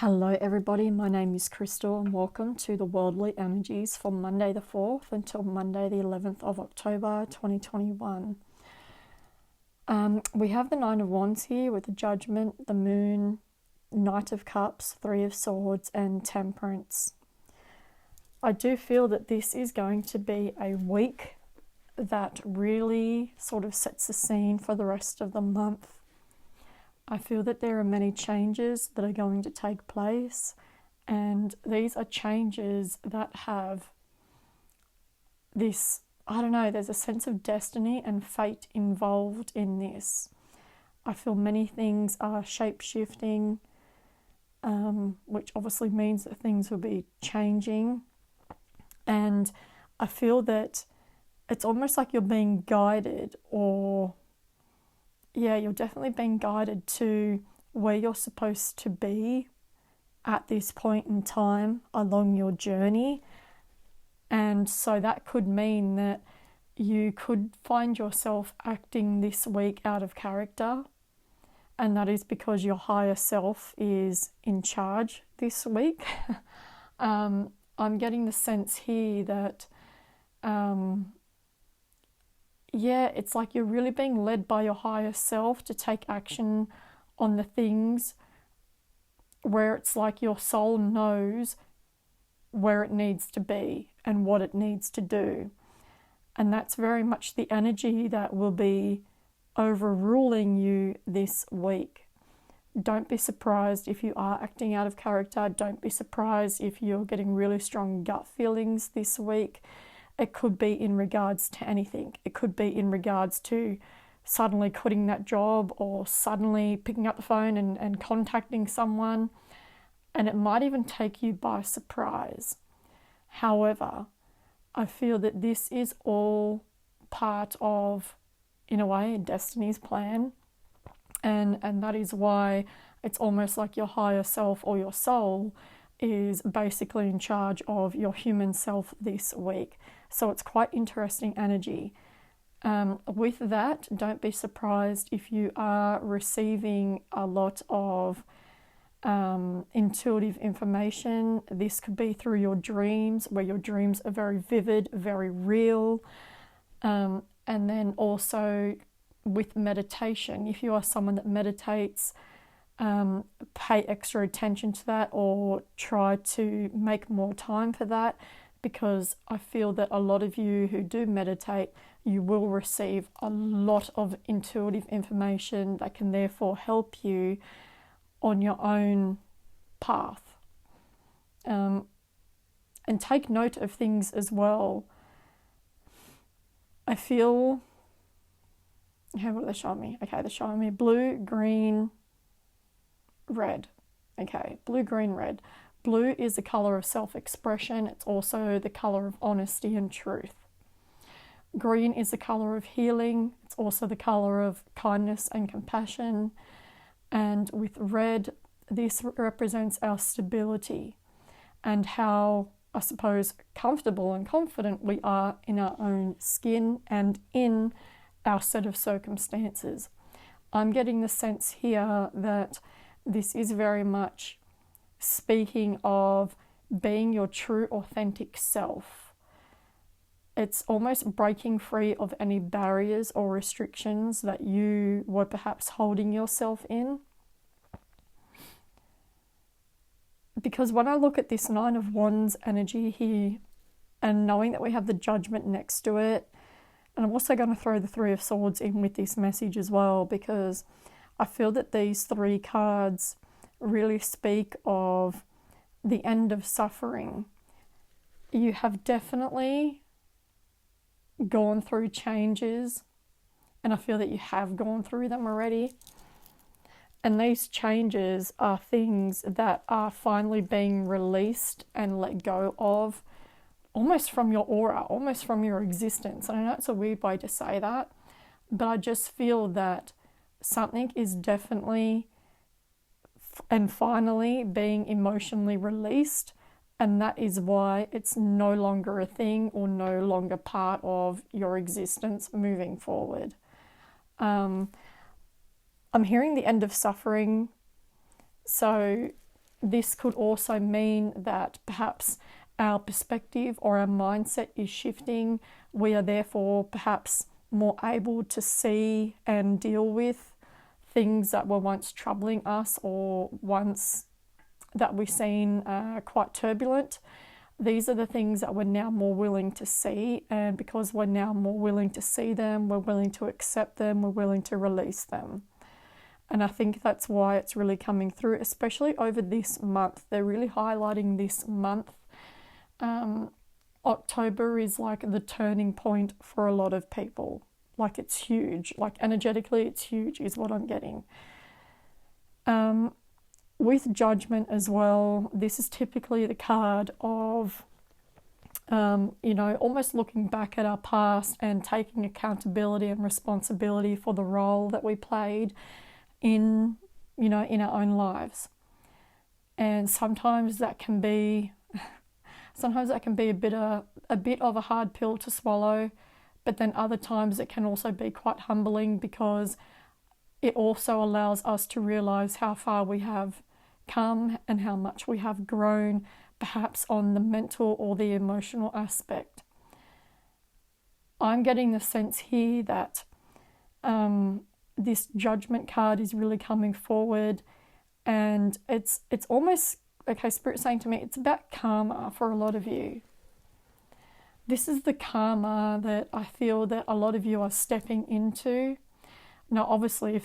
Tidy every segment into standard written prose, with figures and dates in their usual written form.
Hello everybody, my name is Crystal and welcome to the Worldly Energies from Monday the 4th until Monday the 11th of October 2021. We have the Nine of Wands here with the Judgment, the Moon, Knight of Cups, Three of Swords and Temperance. I do feel that this is going to be a week that really sort of sets the scene for the rest of the month. I feel that there are many changes that are going to take place, and these are changes that have this, there's a sense of destiny and fate involved in this. I feel many things are shape-shifting, which obviously means that things will be changing, and I feel that it's almost like you're being guided, or you're definitely being guided to where you're supposed to be at this point in time along your journey. And so that could mean that you could find yourself acting this week out of character, and that is because your higher self is in charge this week. I'm getting the sense here that it's like you're really being led by your higher self to take action on the things where it's like your soul knows where it needs to be and what it needs to do. And that's very much the energy that will be overruling you this week. Don't be surprised if you are acting out of character. Don't be surprised if you're getting really strong gut feelings this week. It could be in regards to anything. It could be in regards to suddenly quitting that job, or suddenly picking up the phone and contacting someone. And it might even take you by surprise. However, I feel that this is all part of, in a way, destiny's plan. And that is why it's almost like your higher self or your soul is basically in charge of your human self this week. So it's quite interesting energy. With that, don't be surprised if you are receiving a lot of intuitive information. This could be through your dreams, where your dreams are very vivid, very real. And then also with meditation, if you are someone that meditates, pay extra attention to that, or try to make more time for that, because I feel that a lot of you who do meditate, you will receive a lot of intuitive information that can therefore help you on your own path. And take note of things as well. I feel, what are they showing me? Okay, they're showing me blue, green, red. Okay, blue, green, red. Blue is the colour of self-expression. It's also the colour of honesty and truth. Green is the colour of healing. It's also the colour of kindness and compassion. And with red, this represents our stability and how, I suppose, comfortable and confident we are in our own skin and in our set of circumstances. I'm getting the sense here that this is very much speaking of being your true, authentic self. It's almost breaking free of any barriers or restrictions that you were perhaps holding yourself in. Because when I look at this Nine of Wands energy here, and knowing that we have the Judgment next to it, and I'm also going to throw the Three of Swords in with this message as well, because I feel that these three cards really speak of the end of suffering. You have definitely gone through changes, and I feel that you have gone through them already. And these changes are things that are finally being released and let go of, almost from your aura, almost from your existence. And I know it's a weird way to say that, but I just feel that something is definitely and finally being emotionally released, and that is why it's no longer a thing or no longer part of your existence moving forward. I'm hearing the end of suffering, so this could also mean that perhaps our perspective or our mindset is shifting. We are therefore perhaps more able to see and deal with things that were once troubling us or once that we've seen quite turbulent. These are the things that we're now more willing to see, and because we're now more willing to see them, we're willing to accept them, we're willing to release them. And I think that's why it's really coming through, especially over this month. They're really highlighting this month. October is like the turning point for a lot of people. Like, it's huge. Like, energetically, it's huge is what I'm getting. With Judgment as well, this is typically the card of, almost looking back at our past and taking accountability and responsibility for the role that we played in our own lives. And sometimes that can be a bit of a hard pill to swallow, but then other times it can also be quite humbling, because it also allows us to realize how far we have come and how much we have grown, perhaps on the mental or the emotional aspect. I'm getting the sense here that this Judgment card is really coming forward, and it's almost, okay, Spirit saying to me, it's about karma for a lot of you. This is the karma that I feel that a lot of you are stepping into. Now, obviously,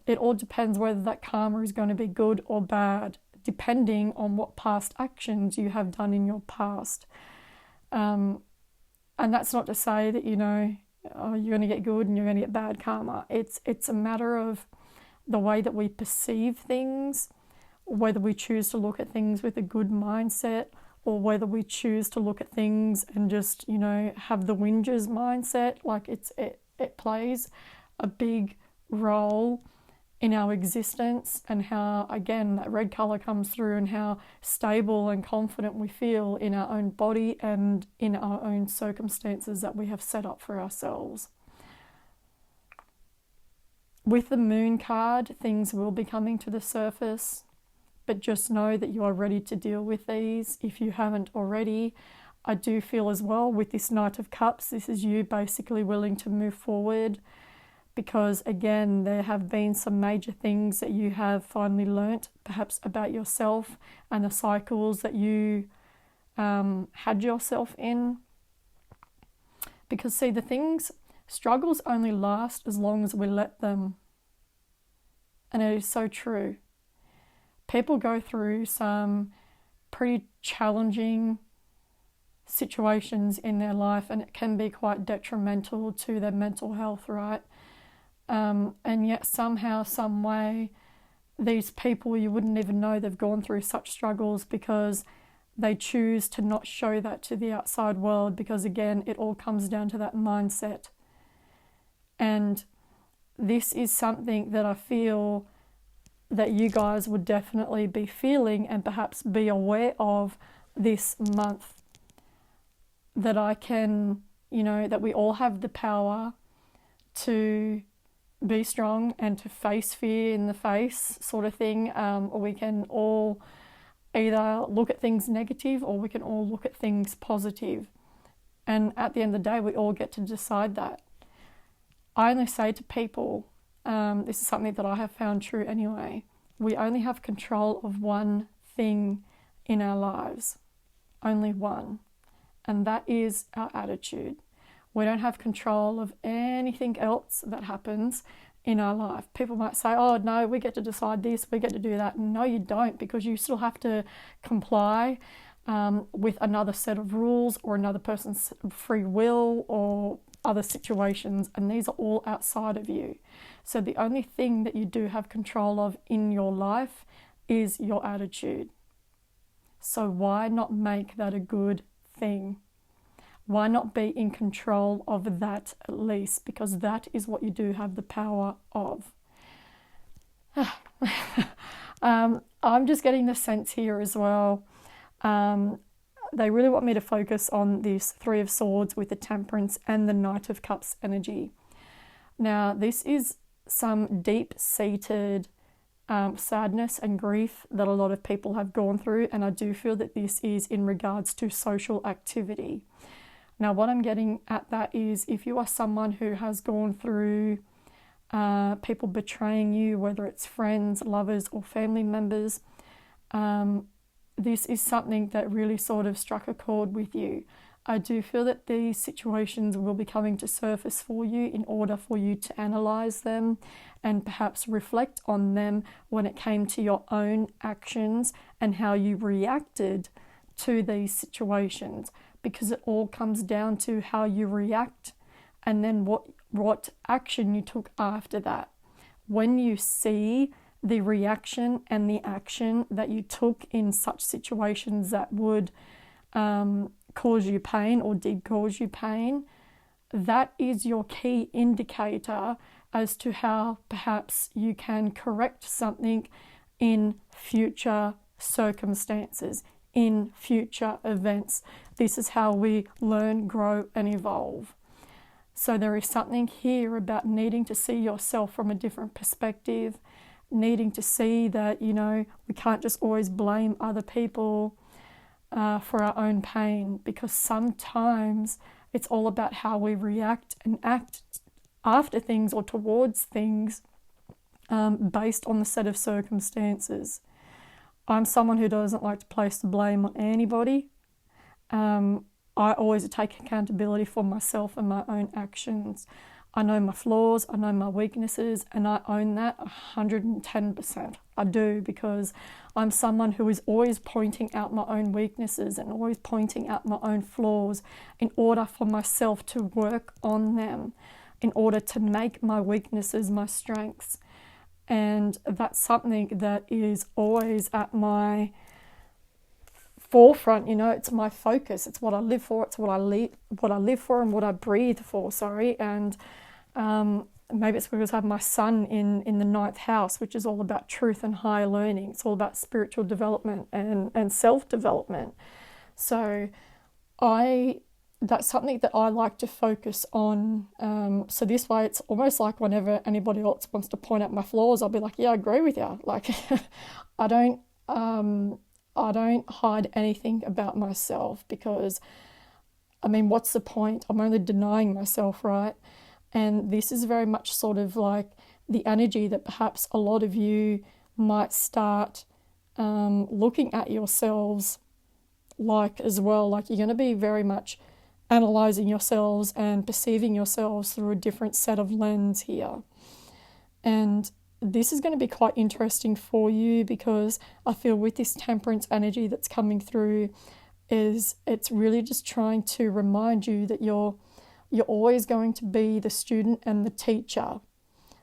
it all depends whether that karma is going to be good or bad, depending on what past actions you have done in your past. And that's not to say that, you're going to get good and you're going to get bad karma. It's a matter of the way that we perceive things, whether we choose to look at things with a good mindset, or whether we choose to look at things and just, have the whingers mindset. Like, it plays a big role in our existence, and how, again, that red colour comes through, and how stable and confident we feel in our own body and in our own circumstances that we have set up for ourselves. With the Moon card, things will be coming to the surface, but just know that you are ready to deal with these if you haven't already. I do feel as well with this Knight of Cups, this is you basically willing to move forward, because again, there have been some major things that you have finally learnt, perhaps about yourself and the cycles that you had yourself in. Because see, struggles only last as long as we let them. And it is so true. People go through some pretty challenging situations in their life, and it can be quite detrimental to their mental health, right? And yet somehow, some way, these people, you wouldn't even know they've gone through such struggles, because they choose to not show that to the outside world, because again, it all comes down to that mindset. And this is something that I feel that you guys would definitely be feeling and perhaps be aware of this month. That I can, that we all have the power to be strong and to face fear in the face, sort of thing. Or we can all either look at things negative, or we can all look at things positive. And at the end of the day, we all get to decide that. I only say to people, this is something that I have found true anyway, we only have control of one thing in our lives. Only one. And that is our attitude. We don't have control of anything else that happens in our life. People might say, oh no, we get to decide this, we get to do that. No, you don't, because you still have to comply with another set of rules, or another person's free will, or other situations, and these are all outside of you. So the only thing that you do have control of in your life is your attitude. So why not make that a good thing? Why not be in control of that at least? Because that is what you do have the power of. I'm just getting the sense here as well. They really want me to focus on this Three of Swords with the Temperance and the Knight of Cups energy. Now, this is some deep-seated sadness and grief that a lot of people have gone through, and I do feel that this is in regards to social activity. Now, what I'm getting at that is if you are someone who has gone through people betraying you, whether it's friends, lovers, or family members, this is something that really sort of struck a chord with you. I do feel that these situations will be coming to surface for you in order for you to analyze them and perhaps reflect on them when it came to your own actions and how you reacted to these situations, because it all comes down to how you react and then what action you took after that. When you see the reaction and the action that you took in such situations that would cause you pain or did cause you pain, that is your key indicator as to how perhaps you can correct something in future circumstances, in future events. This is how we learn, grow, and evolve. So there is something here about needing to see yourself from a different perspective, needing to see that, we can't just always blame other people for our own pain, because sometimes it's all about how we react and act after things or towards things based on the set of circumstances. I'm someone who doesn't like to place the blame on anybody. I always take accountability for myself and my own actions. I know my flaws, I know my weaknesses, and I own that 110%. I do, because I'm someone who is always pointing out my own weaknesses and always pointing out my own flaws in order for myself to work on them, in order to make my weaknesses my strengths. And that's something that is always at my forefront. It's my focus, it's what I live for, it's what I live for and what I breathe for, and maybe it's because I have my son in the 9th house, which is all about truth and higher learning. It's all about spiritual development and self-development. So that's something that I like to focus on. So this way, it's almost like whenever anybody else wants to point out my flaws, I'll be like, yeah, I agree with you. Like, I don't hide anything about myself, because, what's the point? I'm only denying myself, right? And this is very much sort of like the energy that perhaps a lot of you might start looking at yourselves like as well. Like, you're going to be very much analysing yourselves and perceiving yourselves through a different set of lens here. And this is going to be quite interesting for you, because I feel with this temperance energy that's coming through, it's really just trying to remind you that you're always going to be the student and the teacher.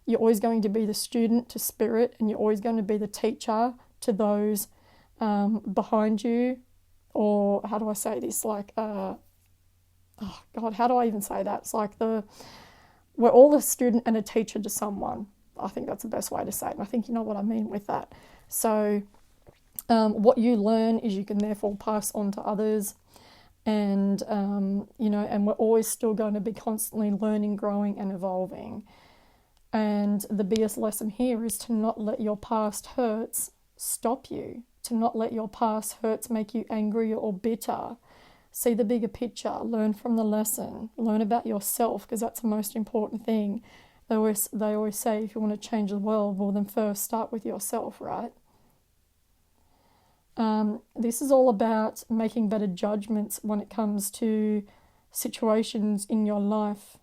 You're always going to be the student to spirit, and you're always going to be the teacher to those behind you. Or how do I say this? Like, how do I even say that? It's like we're all a student and a teacher to someone. I think that's the best way to say it. And I think you know what I mean with that. So what you learn is you can therefore pass on to others. And, and we're always still going to be constantly learning, growing, and evolving. And the biggest lesson here is to not let your past hurts stop you, to not let your past hurts make you angry or bitter. See the bigger picture, learn from the lesson, learn about yourself, because that's the most important thing. They always say, if you want to change the world, well, then first start with yourself, right? This is all about making better judgments when it comes to situations in your life.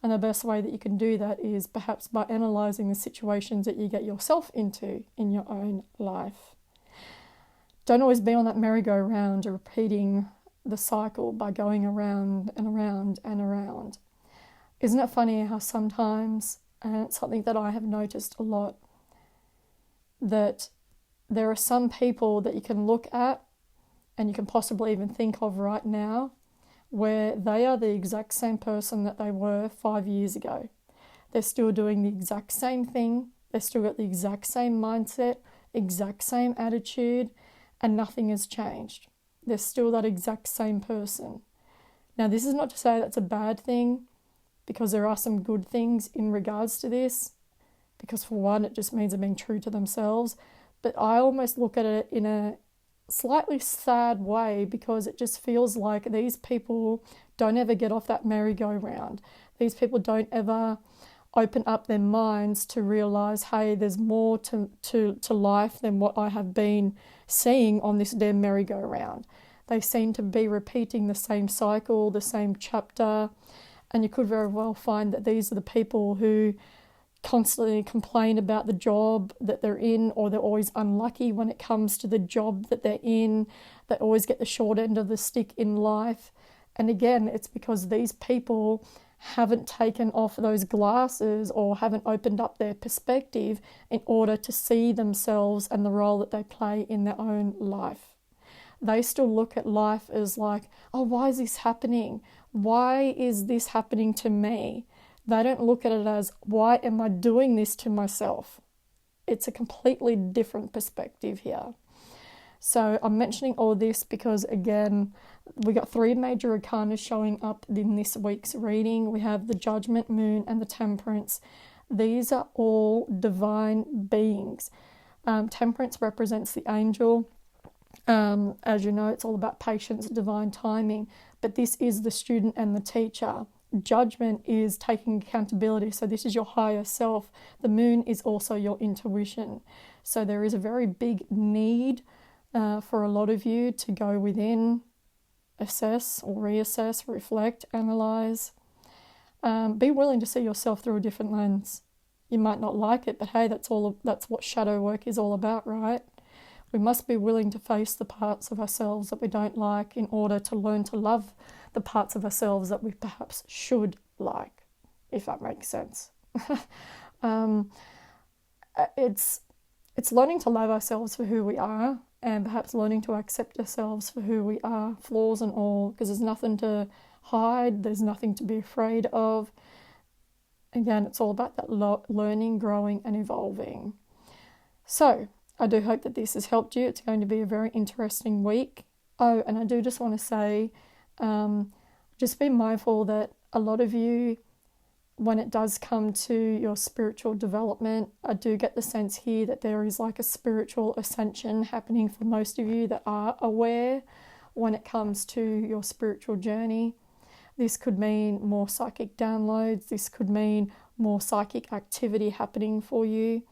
And the best way that you can do that is perhaps by analysing the situations that you get yourself into in your own life. Don't always be on that merry-go-round, repeating the cycle by going around and around and around. Isn't it funny how sometimes, and it's something that I have noticed a lot, that there are some people that you can look at and you can possibly even think of right now where they are the exact same person that they were 5 years ago. They're still doing the exact same thing. They've still got the exact same mindset, exact same attitude, and nothing has changed. They're still that exact same person. Now, this is not to say that's a bad thing, because there are some good things in regards to this. because for one, it just means they're being true to themselves. But I almost look at it in a slightly sad way, because it just feels like these people don't ever get off that merry-go-round. These people don't ever open up their minds to realize, hey, there's more to life than what I have been seeing on this damn merry-go-round. They seem to be repeating the same cycle, the same chapter, and you could very well find that these are the people who constantly complain about the job that they're in, or they're always unlucky when it comes to the job that they're in. They always get the short end of the stick in life. And again, it's because these people haven't taken off those glasses or haven't opened up their perspective in order to see themselves and the role that they play in their own life. They still look at life as like, oh, why is this happening? Why is this happening to me? They don't look at it as, why am I doing this to myself? It's a completely different perspective here. So I'm mentioning all this because, again, we got 3 major arcana showing up in this week's reading. We have the Judgment, Moon, and the Temperance. These are all divine beings. Temperance represents the angel. As you know, it's all about patience, divine timing. But this is the student and the teacher. Judgment is taking accountability. So this is your higher self. The moon is also your intuition. So there is a very big need for a lot of you to go within, assess or reassess, reflect, analyze. Be willing to see yourself through a different lens. You might not like it, but hey, that's what shadow work is all about, right? We must be willing to face the parts of ourselves that we don't like in order to learn to love the parts of ourselves that we perhaps should like, if that makes sense. It's learning to love ourselves for who we are, and perhaps learning to accept ourselves for who we are, flaws and all, because there's nothing to hide, there's nothing to be afraid of. Again, it's all about that learning, growing, and evolving. So, I do hope that this has helped you. It's going to be a very interesting week. Oh, and I do just want to say, just be mindful that a lot of you, when it does come to your spiritual development, I do get the sense here that there is like a spiritual ascension happening for most of you that are aware when it comes to your spiritual journey. This could mean more psychic downloads. This could mean more psychic activity happening for you.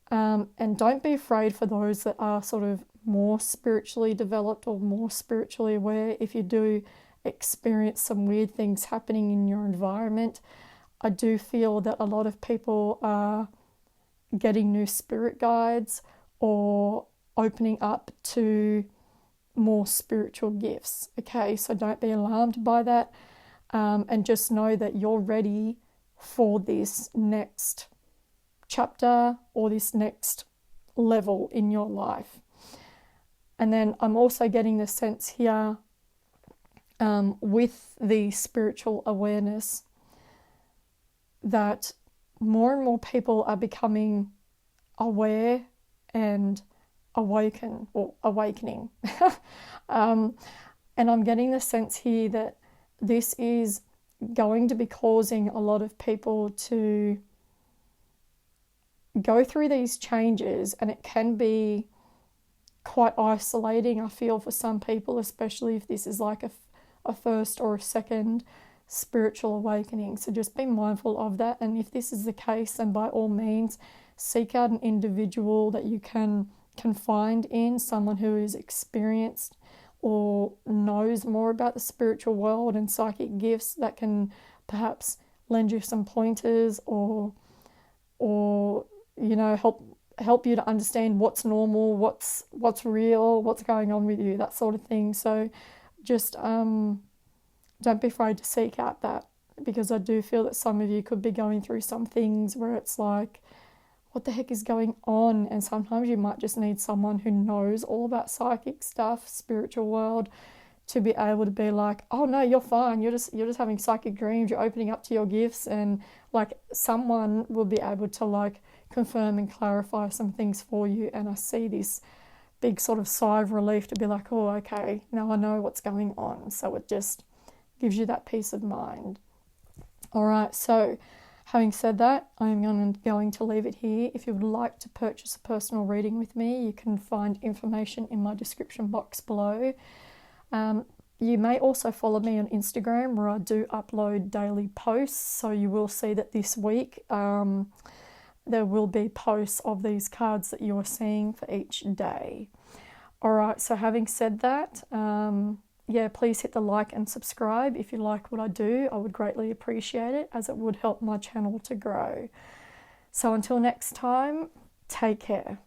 And don't be afraid for those that are sort of more spiritually developed or more spiritually aware. If you do experience some weird things happening in your environment, I do feel that a lot of people are getting new spirit guides or opening up to more spiritual gifts. Okay, so don't be alarmed by that, and just know that you're ready for this next chapter or this next level in your life. And then I'm also getting the sense here with the spiritual awareness that more and more people are becoming aware and awakening. And I'm getting the sense here that this is going to be causing a lot of people to go through these changes, and it can be quite isolating, I feel, for some people, especially if this is like a first or a second spiritual awakening. So just be mindful of that, and if this is the case, then by all means seek out an individual that you can confide in, someone who is experienced or knows more about the spiritual world and psychic gifts that can perhaps lend you some pointers or you know, help you to understand what's normal, what's real, what's going on with you, that sort of thing. So just don't be afraid to seek out that, because I do feel that some of you could be going through some things where it's like, what the heck is going on? And sometimes you might just need someone who knows all about psychic stuff, spiritual world, to be able to be like, oh no, you're fine, you're just having psychic dreams, you're opening up to your gifts, and like someone will be able to like confirm and clarify some things for you. And I see this big sort of sigh of relief to be like, oh, okay, now I know what's going on. So it just gives you that peace of mind. All right, so Having said that, I'm going to leave it here. If you would like to purchase a personal reading with me, you can find information in my description box below. You may also follow me on Instagram, where I do upload daily posts, so you will see that this week there will be posts of these cards that you are seeing for each day. Alright, so having said that, please hit the like and subscribe if you like what I do. I would greatly appreciate it, as it would help my channel to grow. So until next time, take care.